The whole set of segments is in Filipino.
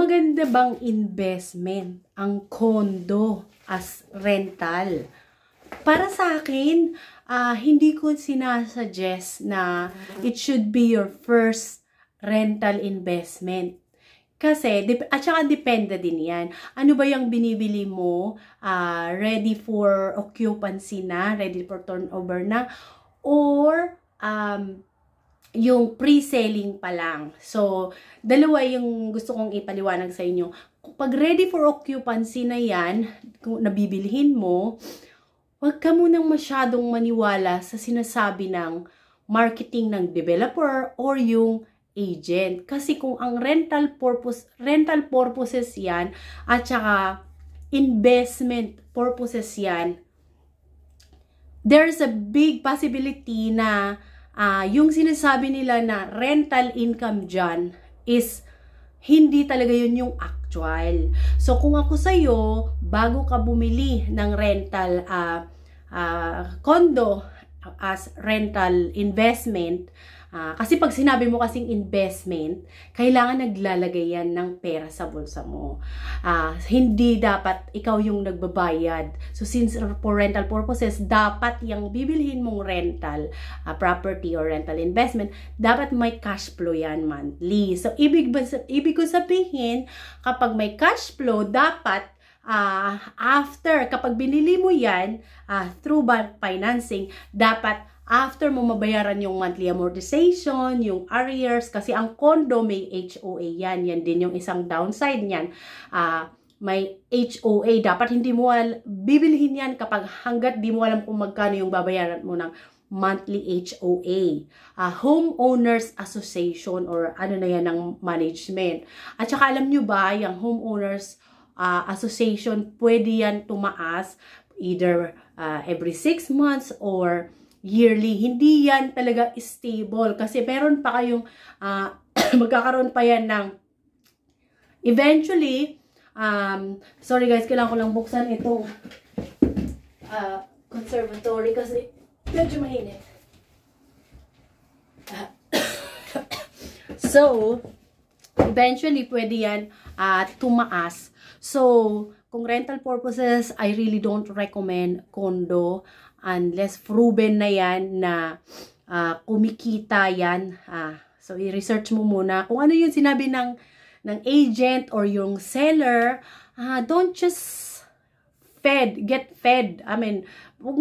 maganda bang investment ang condo as rental? Para sa akin, hindi ko sinasuggest na it should be your first rental investment. Kasi, at saka depende din yan. Ano ba yung binibili mo? Ready for occupancy na? Ready for turnover na? Or, yung pre-selling pa lang. So, dalawa yung gusto kong ipaliwanag sa inyo. Pag ready for occupancy na yan, kung nabibilhin mo, huwag ka munang masyadong maniwala sa sinasabi ng marketing ng developer or yung agent. Kasi kung ang rental purposes yan, at saka investment purposes yan, there's a big possibility na yung sinasabi nila na rental income dyan is hindi talaga yun yung actual. So, kung ako sa'yo, bago ka bumili ng rental condo as rental investment, kasi pag sinabi mo kasing investment, kailangan naglalagay yan ng pera sa bulsa mo. Hindi dapat ikaw yung nagbabayad. So since for rental purposes, dapat yung bibilhin mong rental property or rental investment, dapat may cash flow yan monthly. So ibig ko sabihin, kapag may cash flow, dapat kapag binili mo yan through bank financing, dapat after mo mabayaran yung monthly amortization, yung arrears, kasi ang condo may HOA yan. Yan din yung isang downside niyan. May HOA. Dapat hindi mo bibilhin yan hanggat di mo alam kung magkano yung babayaran mo ng monthly HOA. Homeowners Association or ano na yan ng management. At saka alam nyo ba, yung Homeowners Association, pwede yan tumaas either every 6 months or yearly. Hindi yan talaga stable kasi meron pa kayong magkakaroon pa yan ng eventually sorry guys, kailangan ko lang buksan itong conservatory kasi medyo mainit. So eventually pwede yan tumaas. So kung rental purposes, I really don't recommend condo unless proven na yan na kumikita yan. So, i-research mo muna kung ano yung sinabi ng agent or yung seller. Don't just get fed. I mean, wag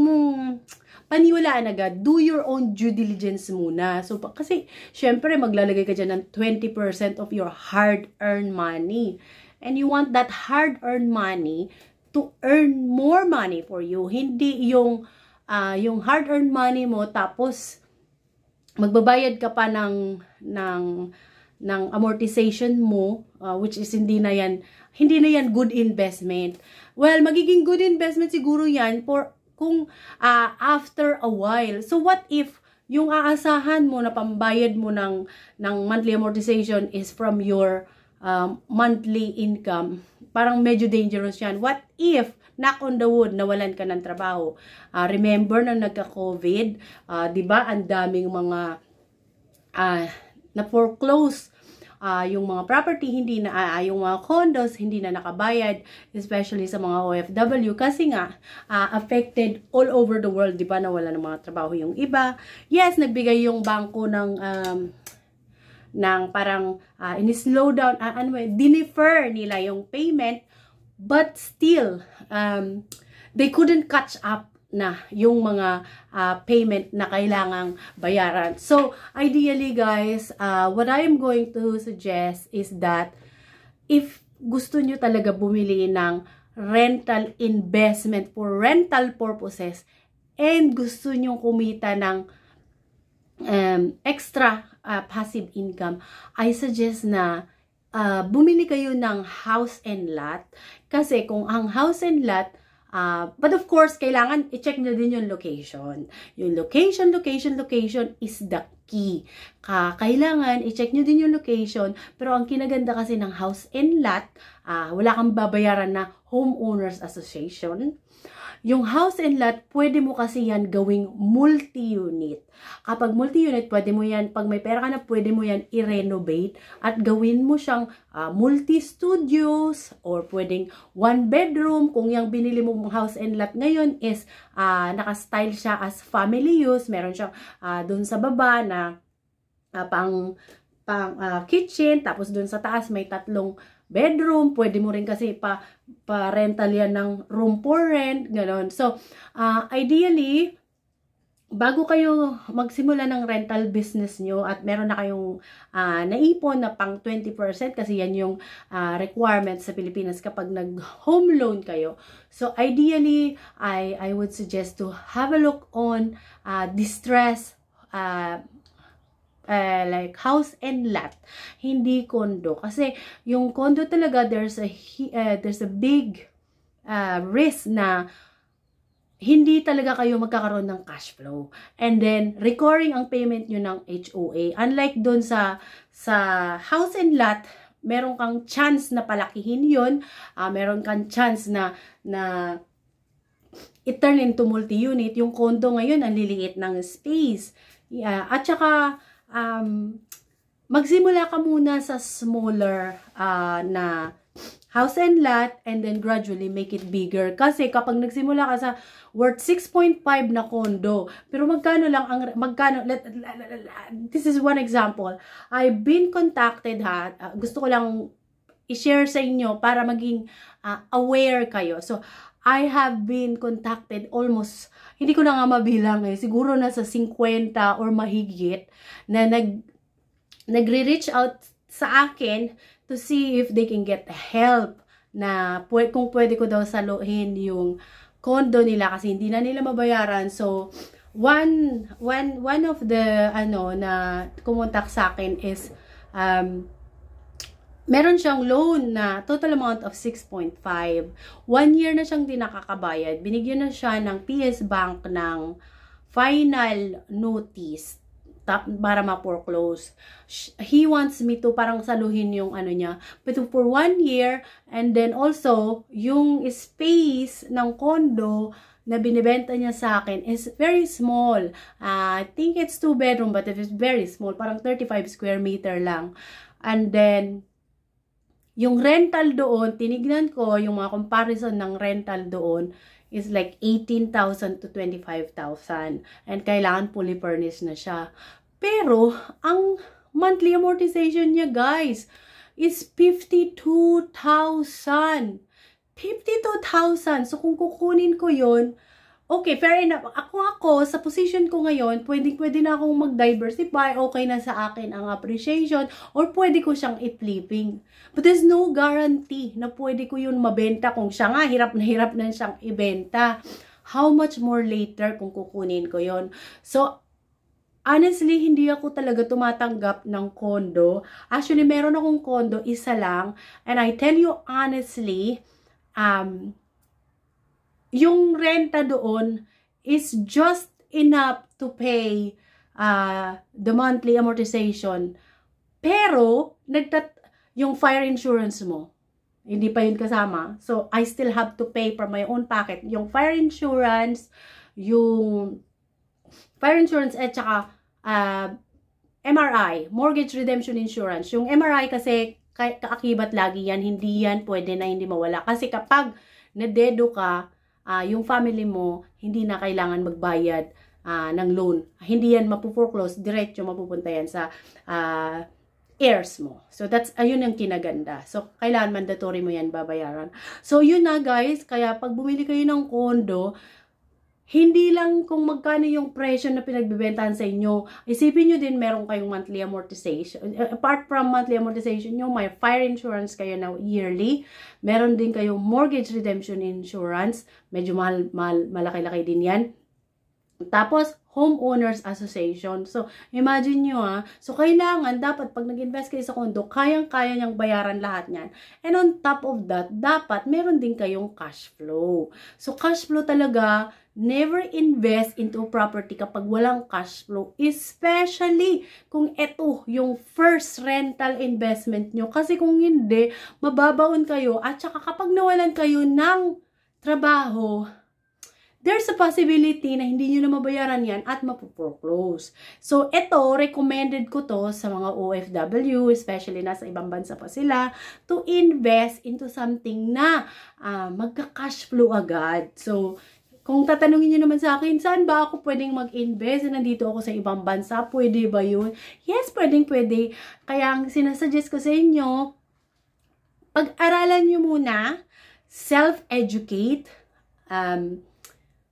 mong paniwalaan agad. Do your own due diligence muna. So, kasi, syempre, maglalagay ka dyan ng 20% of your hard-earned money. And you want that hard-earned money to earn more money for you. Hindi yung hard-earned money mo tapos magbabayad ka pa ng amortization mo, which is hindi na yan good investment. Well, magiging good investment siguro yan kung after a while. So what if yung aasahan mo na pambayad mo ng monthly amortization is from your monthly income? Parang medyo dangerous yan. What if, knock on the wood, nawalan ka ng trabaho? Remember nang nagka-COVID, diba, ang daming mga na-foreclose yung mga property, yung mga condos, hindi na nakabayad, especially sa mga OFW, kasi nga, affected all over the world, diba, nawalan ng mga trabaho yung iba. Yes, nagbigay yung bangko ng parang in-slow down, dinefer nila yung payment, but still, they couldn't catch up na yung mga payment na kailangang bayaran. So, ideally guys, what I'm going to suggest is that if gusto nyo talaga bumili ng rental investment for rental purposes and gusto nyo kumita ng extra passive income, I suggest na bumili kayo ng house and lot. Kasi kung ang house and lot, but of course, kailangan i-check nyo din yung location. Yung location is the key. Kailangan i-check nyo din yung location, pero ang kinaganda kasi ng house and lot, wala kang babayaran na homeowners association. Yung house and lot, pwede mo kasi yan gawing multi-unit. Kapag multi-unit, pwede mo yan, pag may pera ka na, pwede mo yan i-renovate at gawin mo siyang multi-studios or pwedeng one bedroom. Kung yung binili mong house and lot ngayon is naka-style siya as family use, meron siyang dun sa baba na pang kitchen, tapos dun sa taas may 3 bedroom, pwede mo rin kasi pa-rental yan ng room for rent, gano'n. So, ideally, bago kayo magsimula ng rental business nyo at meron na kayong naipon na pang 20% kasi yan yung requirements sa Pilipinas kapag nag-home loan kayo. So, ideally, I would suggest to have a look on distress like house and lot, hindi condo. Kasi yung condo talaga, there's a big risk na hindi talaga kayo magkakaroon ng cash flow. And then, recurring ang payment nyo ng HOA. Unlike doon sa house and lot, meron kang chance na palakihin yun. Meron kang chance na i-turn into multi-unit. Yung condo ngayon, ang liliit ng space. At saka, magsimula ka muna sa smaller na house and lot and then gradually make it bigger. Kasi kapag nagsimula ka sa worth 6.5 na condo, pero magkano lang this is one example. I've been contacted gusto ko lang i-share sa inyo para maging aware kayo. So, I have been contacted almost, hindi ko na nga mabilang siguro nasa 50 or mahigit na nagre-reach out sa akin to see if they can get help na kung pwede ko daw saluhin yung condo nila kasi hindi na nila mabayaran. So, one of the na kumontak sa akin is meron siyang loan na total amount of 6.5. 1 year na siyang di nakakabayad. Binigyan na siya ng PS Bank ng final notice para ma-foreclose. He wants me to parang saluhin yung niya. But for 1 year, and then also, yung space ng condo na binibenta niya sa akin is very small. I think it's 2 bedroom, but it is very small. Parang 35 square meter lang. And then, yung rental doon, tinignan ko, yung mga comparison ng rental doon is like 18,000 to 25,000. And kailangan fully furnished na siya. Pero, ang monthly amortization niya, guys, is 52,000. 52,000. So, kung kukunin ko yon, okay, fair enough. Ako, sa position ko ngayon, pwede na akong mag-diversify. Okay na sa akin ang appreciation. Or pwede ko siyang i-flipping. But there's no guarantee na pwede ko yun mabenta. Kung siya nga, hirap na siyang ibenta. How much more later kung kukunin ko yon? So, honestly, hindi ako talaga tumatanggap ng condo. Actually, meron akong condo, isa lang. And I tell you honestly, yung renta doon is just enough to pay the monthly amortization. Pero, yung fire insurance mo, hindi pa yun kasama. So, I still have to pay for my own pocket. Yung fire insurance at saka MRI, mortgage redemption insurance. Yung MRI kasi kaakibat lagi yan, hindi yan pwede na hindi mawala. Kasi kapag nadedo ka, yung family mo, hindi na kailangan magbayad ng loan. Hindi yan mapuforeclose, diretso mapupunta yan sa heirs mo. So, ayun yung kinaganda. So, kailangan mandatory mo yan babayaran. So, yun na guys, kaya pag bumili kayo ng condo, hindi lang kung magkano yung presyo na pinagbibentahan sa inyo. Isipin nyo din meron kayong monthly amortization. Apart from monthly amortization nyo, may fire insurance kayo na yearly. Meron din kayong mortgage redemption insurance. Medyo malaki-laki din yan. Tapos, homeowners association. So, imagine nyo So, kailangan, dapat pag nag-invest kayo sa condo, kayang-kaya niyang bayaran lahat niyan. And on top of that, dapat meron din kayong cash flow. So, cash flow talaga, never invest into property kapag walang cash flow. Especially kung ito yung first rental investment nyo. Kasi kung hindi, mababaon kayo. At saka kapag nawalan kayo ng trabaho, there's a possibility na hindi nyo na mabayaran yan at mapoforeclose. So, ito, recommended ko to sa mga OFW, especially nasa ibang bansa pa sila, to invest into something na magka-cash flow agad. So, kung tatanungin nyo naman sa akin, saan ba ako pwedeng mag-invest? Nandito ako sa ibang bansa, pwede ba yun? Yes, pwede. Kaya ang sinasuggest ko sa inyo, pag-aralan nyo muna, self-educate,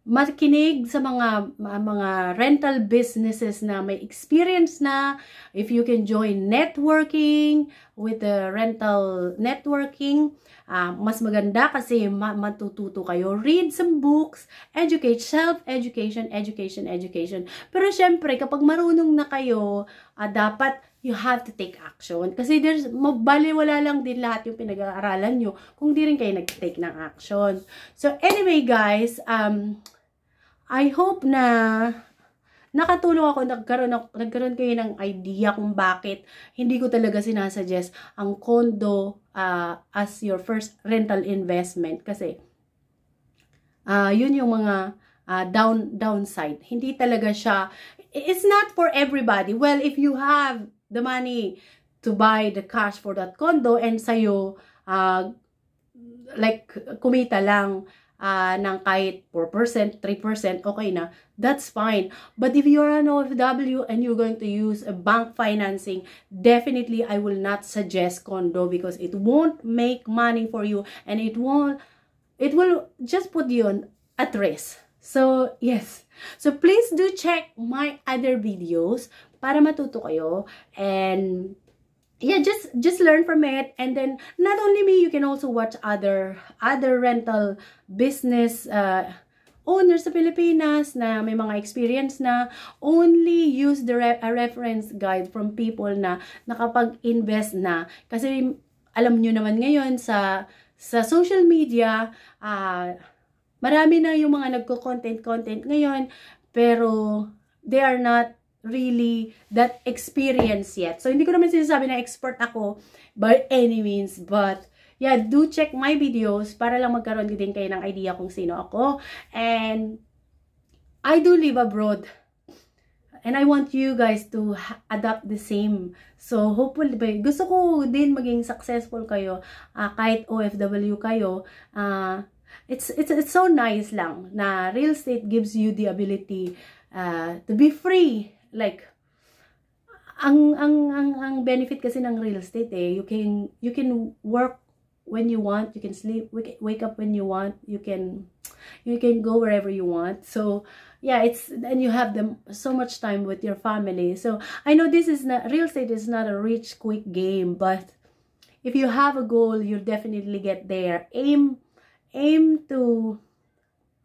makinig sa mga rental businesses na may experience na. If you can join networking with the rental networking, mas maganda kasi matututo kayo. Read some books, educate, self-education, education. Pero syempre, kapag marunong na kayo, dapat you have to take action. Kasi baliwala lang din lahat yung pinag-aaralan nyo kung di rin kayo nag-take ng action. So anyway guys, I hope na nakatulong ako, nagkaroon kayo ng idea kung bakit hindi ko talaga sinasuggest ang condo as your first rental investment. Kasi yun yung mga downside. Hindi talaga siya, it's not for everybody. Well, if you have the money to buy the cash for that condo and sa'yo, like, kumita lang ng kahit 4%, 3%, okay na, that's fine. But if you're an OFW and you're going to use a bank financing, definitely I will not suggest condo because it won't make money for you and it will just put you at risk. So, yes. So, please do check my other videos para matuto kayo and yeah, just learn from it. And then not only me, you can also watch other rental business owners sa Pilipinas na may mga experience na. Only use a reference guide from people na nakapag-invest na. Kasi alam nyo naman ngayon sa social media, marami na yung mga nagko-content ngayon, pero they are not really that experience yet. So, hindi ko naman sinasabi na expert ako by any means. But, yeah, do check my videos para lang magkaroon din kayo ng idea kung sino ako. And, I do live abroad. And I want you guys to adopt the same. So, hopefully, gusto ko din maging successful kayo. Kahit OFW kayo. It's so nice lang na real estate gives you the ability to be free. Like, ang benefit kasi ng real estate you can work when you want, you can sleep, wake up when you want, you can go wherever you want. So yeah, and you have so much time with your family. So I know real estate is not a rich quick game, but if you have a goal, you'll definitely get there. Aim to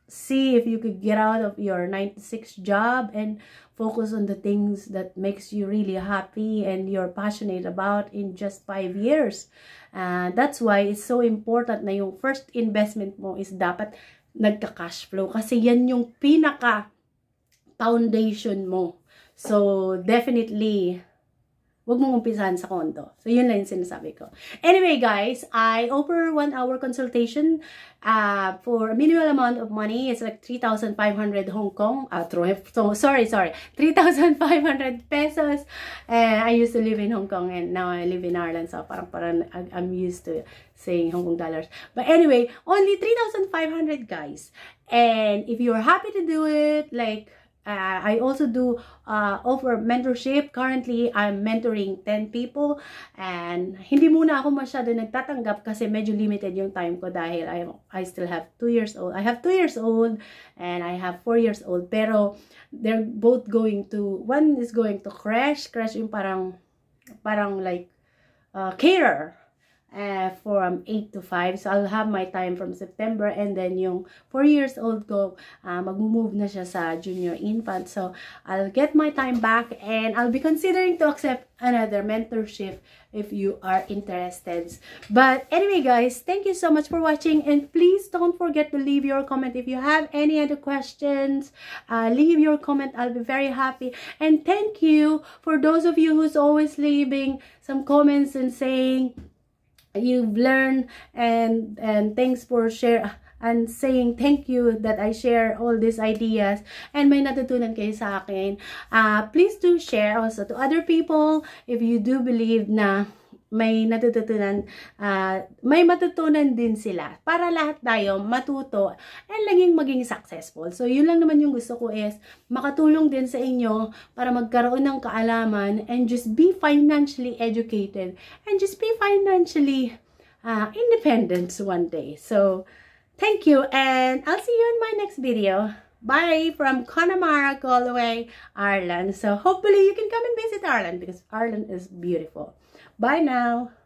see if you could get out of your 9-to-6 job and focus on the things that makes you really happy and you're passionate about in just 5 years. That's why it's so important na yung first investment mo is dapat nagka-cash flow. Kasi yan yung pinaka-foundation mo. So, definitely, wag mong umpisahan sa condo. So, yun lang yung sinasabi ko. Anyway, guys, I offer 1-hour consultation for a minimal amount of money. It's like 3,500 Hong Kong. Sorry, 3,500 pesos. I used to live in Hong Kong and now I live in Ireland. So, parang I'm used to saying Hong Kong dollars. But anyway, only 3,500, guys. And if you're happy to do it, like, I also do offer mentorship. Currently, I'm mentoring 10 people. And hindi muna ako masyado nagtatanggap kasi medyo limited yung time ko dahil I still have 2 years old. I have 2 years old and I have 4 years old. Pero they're both one is going to crash. Crash yung parang like carer. From 8 to 5. So, I'll have my time from September. And then, yung 4 years old ko, mag-move na siya sa junior infant. So, I'll get my time back. And I'll be considering to accept another mentorship if you are interested. But, anyway, guys, thank you so much for watching. And please don't forget to leave your comment. If you have any other questions, leave your comment. I'll be very happy. And thank you for those of you who's always leaving some comments and saying you've learned and thanks for and saying thank you that I share all these ideas and may natutunan kayo sa akin. Please do share also to other people if you do believe na may natutunan, may matutunan din sila para lahat tayo matuto and maging successful. So, yun lang naman yung gusto ko is makatulong din sa inyo para magkaroon ng kaalaman and just be financially educated and just be financially independent one day. So, thank you and I'll see you in my next video. Bye from Connemara, Galway, Ireland. So, hopefully you can come and visit Ireland because Ireland is beautiful. Bye now.